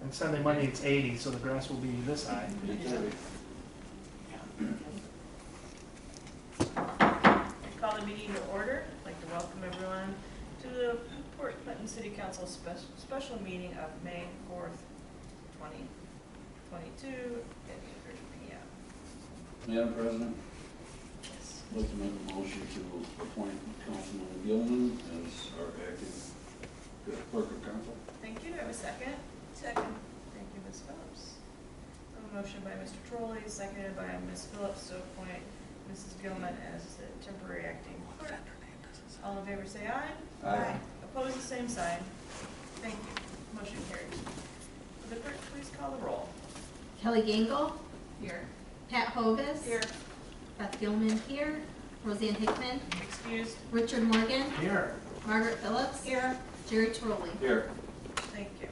And Sunday, Monday, it's 80, so the grass will be this high. Call the meeting to order. I'd like to welcome everyone to the Port Clinton City Council special meeting of May 4th, 2022 at 8:30 p.m. Madam President, Yes. I'd like to make a motion to appoint Councilman Gilman as our acting clerk of council. Thank you. Do I have a second? Second. Thank you, Ms. Phillips. A motion by Mr. Trolley, seconded by Ms. Phillips to appoint Mrs. Gilman as the temporary acting clerk. All in favor say aye. Aye. Opposed, the same sign. Thank you. Motion carries. Will the clerk please call the roll? Kelly Gangle, Here. Pat Hovis, Here. Beth Gilman here, Roseanne Hickman, Excused. Richard Morgan, Here. Margaret Phillips, Here. Jerry Trolley. Here. Thank you.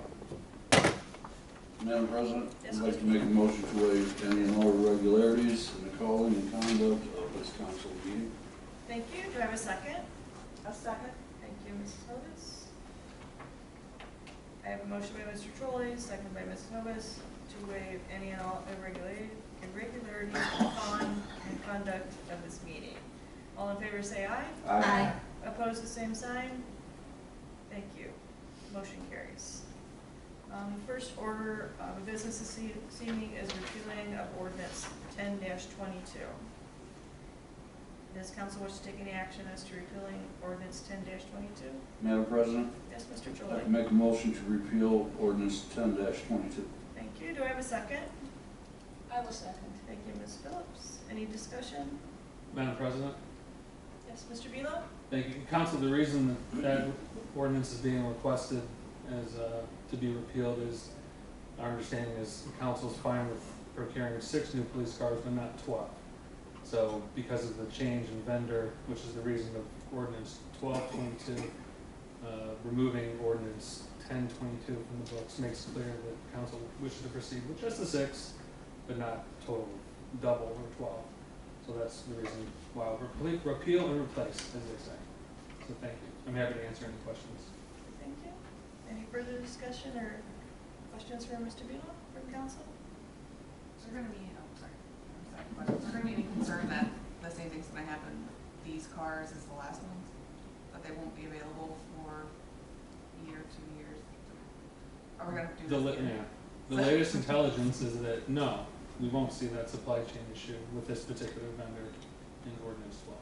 Madam President, Yes, I'd like to make a motion to waive any and all irregularities in the calling and conduct of this council meeting. Thank you. Do I have a second? A second. Thank you, Mrs. Hovis. I have a motion by Mr. Trolley, seconded by Ms. Hovis, to waive any and all irregularities in the calling and conduct of this meeting. All in favor say aye. Aye. Opposed, the same sign. Thank you. Motion carries. First order of business this evening is repealing of ordinance 10-22. Does council wish to take any action as to repealing ordinance 10-22? Madam President, Yes, Mr. I'd Trolley. like to make a motion to repeal ordinance 10-22. Thank you. Do I have a second? I will second. Thank you, Ms. Phillips. Any discussion? Madam President, Yes, Mr. Velo? thank you. Council, the reason that ordinance is being requested as to be repealed is, our understanding is the council is fine with procuring 6 new police cars, but not 12. So because of the change in vendor, which is the reason of ordinance 1222, removing ordinance 1022 from the books makes clear that council wishes to proceed with just the 6, but not total double or 12. So that's the reason why we're repeal and replace, as they say. So thank you. I'm happy to answer any questions. Thank you. Any further discussion or questions for Mr. Velo from council? Is there gonna be, is there gonna be any concern that the same thing's gonna happen with these cars as the last ones? That they won't be available for a year, 2 years? Are we gonna do this again? The latest intelligence is that no, we won't see that supply chain issue with this particular vendor in ordinance 12.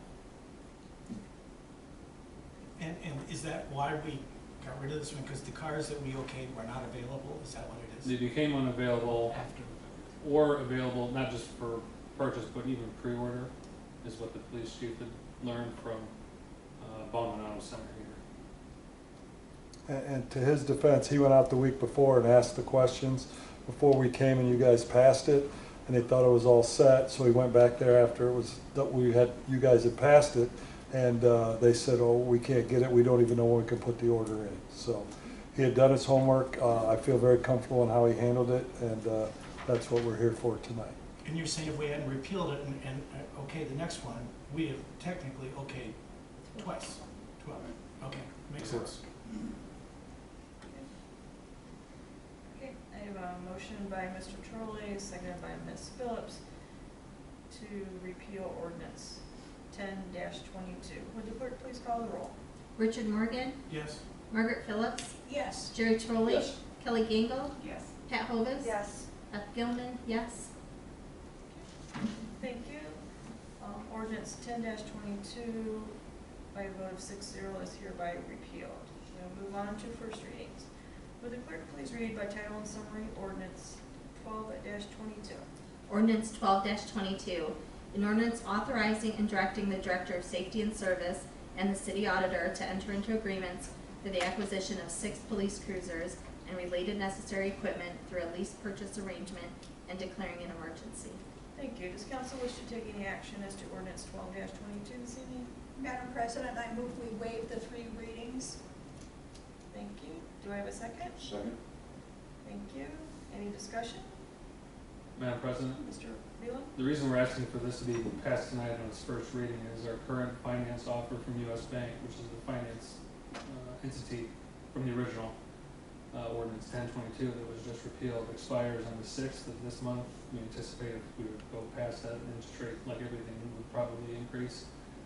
And is that why we got rid of this one? Because the cars that we okayed were not available? Is that what it They is? became unavailable After. or available not just for purchase but even pre-order is what the police chief had learned from Bowman Auto Center here. And to his defense, he went out the week before and asked the questions before we came and you guys passed it, and they thought it was all set, so he went back there after it was, that you guys had passed it, and they said, oh, we can't get it, we don't even know when we can put the order in. So he had done his homework. I feel very comfortable in how he handled it, and that's what we're here for tonight. And you're saying if we hadn't repealed it and okay the next one, we have technically okayed twice. 12. Okay, makes sense. Okay, I have a motion by Mr. Trolley, seconded by Ms. Phillips, to repeal ordinance 10-22. Would the clerk please call the roll? Richard Morgan, Yes. Margaret Phillips, Yes. Jerry Trolley, Yes. Kelly Gangle, Yes. Pat Hovis, Yes. Beth Gilman, yes. Thank you. Ordinance 10-22, by a vote of 6-0, is hereby repealed. We'll move on to first readings. Would the clerk please read by title and summary ordinance 12-22? Ordinance 12-22, an ordinance authorizing and directing the Director of Safety and Service and the City Auditor to enter into agreements for the acquisition of 6 police cruisers and related necessary equipment through a lease purchase arrangement and declaring an emergency. Thank you. Does council wish to take any action as to ordinance 12-22 this evening? Madam President, I move we waive the 3 readings. Thank you. Do I have a second? Second. Thank you. Any discussion? Madam President, Mr. Velo? the reason we're asking for this to be passed tonight on its first reading is our current finance offer from U.S. Bank, which is the finance entity from the original ordinance ordinance 1022 that was just repealed expires on the 6th of this month. We anticipate if we would go past that, interest rate, like everything, would probably increase.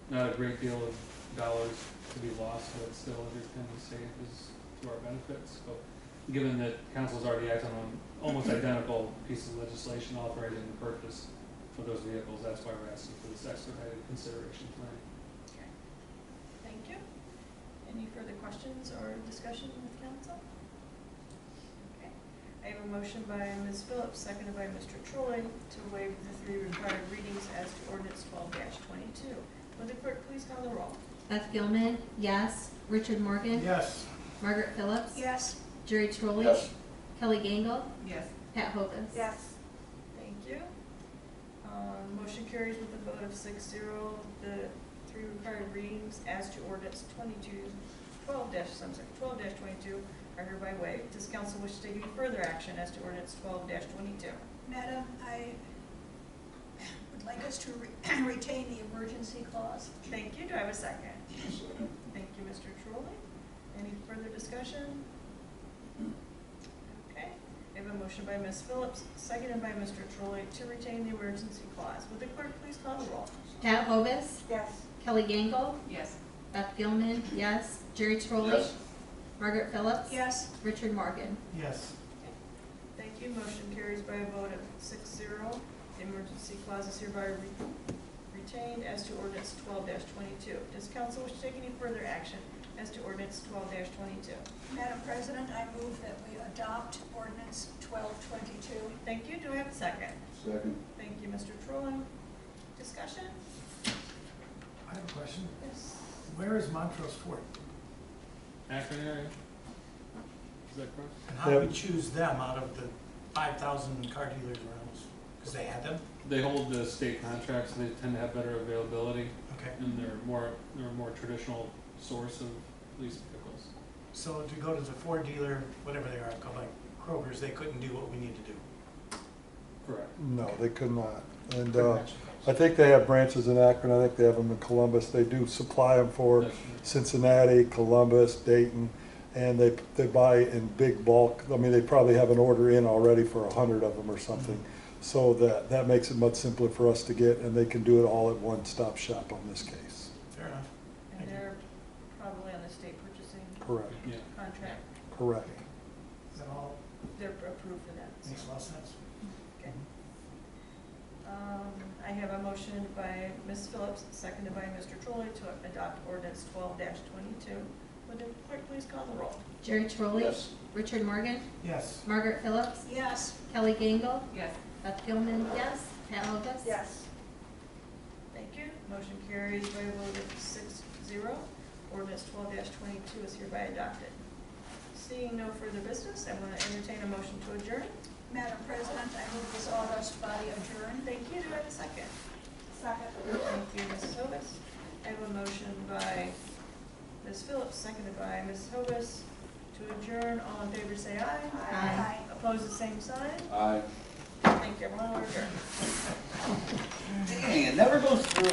Not a great deal of dollars to be lost, but still every penny saved is to our benefits. But given that council's already acted on almost identical piece of legislation authorizing the purchase for those vehicles, that's why we're asking for this expedited consideration tonight. Okay. Thank you. Any further questions or discussion with council? Okay. I have a motion by Ms. Phillips, seconded by Mr. Troy, to waive the 3 required readings as to ordinance 12-22. Would the clerk please call the roll? Beth Gilman, yes. Richard Morgan. Yes. Margaret Phillips. Yes. Jerry Trolley. Yes. Kelly Gangle. Yes. Pat Hovis. Yes. Thank you. Motion carries with a vote of 6-0. The 3 required readings as to ordinance 12-22 are hereby waived. Does council wish to take any further action as to ordinance 12-22? Madam, I would like us to retain the emergency clause. Thank you. Do I have a second? Second. Thank you, Mr. Trolley. Any further discussion? Okay. I have a motion by Ms. Phillips, seconded by Mr. Trolley, to retain the emergency clause. Would the clerk please call the roll? Pat Hovis. Yes. Kelly Gangle. Yes. Beth Gilman, yes. Jerry Trolley. Yes. Margaret Phillips. Yes. Richard Morgan. Yes. Thank you. Motion carries by a vote of 6-0. The emergency clause is hereby retained as to ordinance 12-22. Does council wish to take any further action as to ordinance 12-22? Madam President, I move that we adopt ordinance 1222. Thank you. Do I have a second? Second. Thank you, Mr. Trolley. Discussion? I have a question. Yes. Where is Montrose Ford? Akron area? Is that correct? And how do we choose them out of the 5,000 car dealers around us? Because they had them? They hold the state contracts, they tend to have better availability, Okay. and they're a more traditional source of leased vehicles. So to go to the Ford dealer, whatever they are, called like Kroger's, they couldn't do what we need to do. Correct. No, they could not. And Couldn't match the I price. think they have branches in Akron, I think they have them in Columbus. They do supply them for That's- Cincinnati, Columbus, Dayton, and they buy in big bulk. I mean, they probably have an order in already for 100 of them or something. So that makes it much simpler for us to get, and they can do it all at one-stop shop on this case. Fair enough. And Thank you. they're probably on the state purchasing Correct, Yeah. contract. correct. Is that all? They're approved for that. Makes a lot of sense. Okay. I have a motion by Ms. Phillips, seconded by Mr. Trolley, to adopt ordinance 12-22. Would the clerk please call the roll? Jerry Trolley. Yes. Richard Morgan. Yes. Margaret Phillips. Yes. Kelly Gangle. Yes. Beth Gilman, yes. Pat Hovis. Yes. Thank you. Motion carries by a vote of 6-0. Ordinance 12-22 is hereby adopted. Seeing no further business, I want to entertain a motion to adjourn. Madam President, I move this august body adjourn. Thank you. Do I have a second? Second. Thank you, Mrs. Hovis. I have a motion by Ms. Phillips, seconded by Ms. Hovis, to adjourn. All in favor, say aye. Aye. Opposed, the same sign. Aye. Thank you, everyone. We're adjourned. Dang, it never goes through.